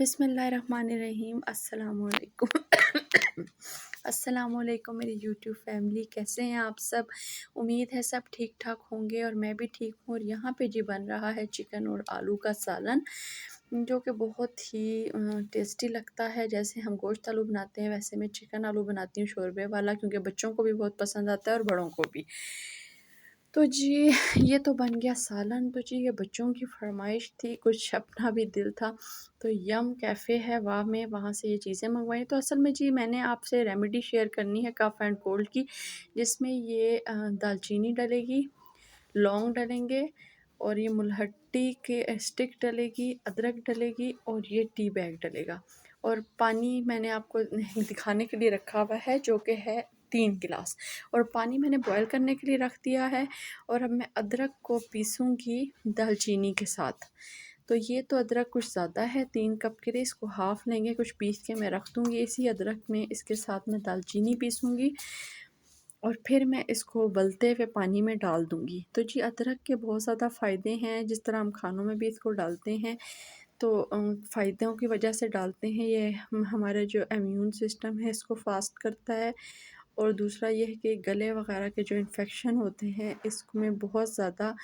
बिस्मिल्लाहिर्रहमानिर्रहीम अस्सलामुअलैकुम। अस्सलामुअलैकुम मेरी यूट्यूब फैमिली, कैसे हैं आप सब। उम्मीद है सब ठीक ठाक होंगे और मैं भी ठीक हूँ। और यहाँ पे जी बन रहा है चिकन और आलू का सालन, जो कि बहुत ही टेस्टी लगता है। जैसे हम गोश्त आलू बनाते हैं वैसे मैं चिकन आलू बनाती हूँ शोरबे वाला, क्योंकि बच्चों को भी बहुत पसंद आता है और बड़ों को भी। तो जी ये तो बन गया सालन। तो जी ये बच्चों की फरमाइश थी, कुछ अपना भी दिल था, तो यम कैफ़े है वाह में, वहाँ से ये चीज़ें मंगवाई। तो असल में जी मैंने आपसे रेमेडी शेयर करनी है कफ एंड कोल्ड की, जिसमें ये दालचीनी डलेगी, लौंग डलेंगे और ये मुलहट्टी के स्टिक डलेगी, अदरक डलेगी और ये टी बैग डलेगा। और पानी मैंने आपको दिखाने के लिए रखा हुआ है, जो कि है 3 गिलास। और पानी मैंने बॉयल करने के लिए रख दिया है। और अब मैं अदरक को पीसूँगी दालचीनी के साथ। तो ये तो अदरक कुछ ज़्यादा है, 3 कप के लिए इसको हाफ़ लेंगे, कुछ पीस के मैं रख दूँगी इसी अदरक में। इसके साथ मैं दालचीनी पीसूँगी और फिर मैं इसको उबलते हुए पानी में डाल दूँगी। तो जी अदरक के बहुत ज़्यादा फ़ायदे हैं, जिस तरह हम खानों में भी इसको डालते हैं तो फ़ायदों की वजह से डालते हैं। ये हमारे जो इम्यून सिस्टम है इसको फास्ट करता है। और दूसरा ये है कि गले वगैरह के जो इन्फेक्शन होते हैं इसमें बहुत ज़्यादा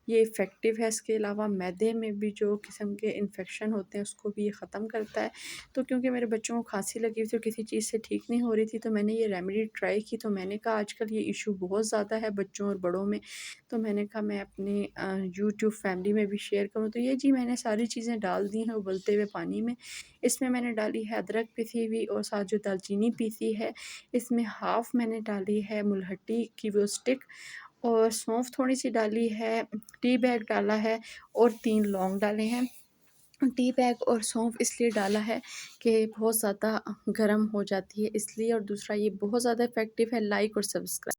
ये इफ़ेक्टिव है। इसके अलावा मैदे में भी जो किस्म के इन्फेक्शन होते हैं उसको भी ये ख़त्म करता है। तो क्योंकि मेरे बच्चों को खांसी लगी हुई थी और किसी चीज़ से ठीक नहीं हो रही थी, तो मैंने ये रेमेडी ट्राई की। तो मैंने कहा आजकल ये इशू बहुत ज़्यादा है बच्चों और बड़ों में, तो मैंने कहा मैं अपनी यूट्यूब फैमिली में भी शेयर करूँ। तो ये जी मैंने सारी चीज़ें डाल दी हैं उबलते हुए पानी में। इसमें मैंने डाली है अदरक पिसी हुई और साथ जो दालचीनी पीसी है। इसमें हाफ़ मैंने डाली है मुलहट्टी की वो स्टिक और सौंफ थोड़ी सी डाली है, टी बैग डाला है और 3 लौंग डाले हैं। टी बैग और सौंफ इसलिए डाला है कि बहुत ज़्यादा गर्म हो जाती है इसलिए, और दूसरा ये बहुत ज़्यादा इफ़ेक्टिव है। लाइक और सब्सक्राइब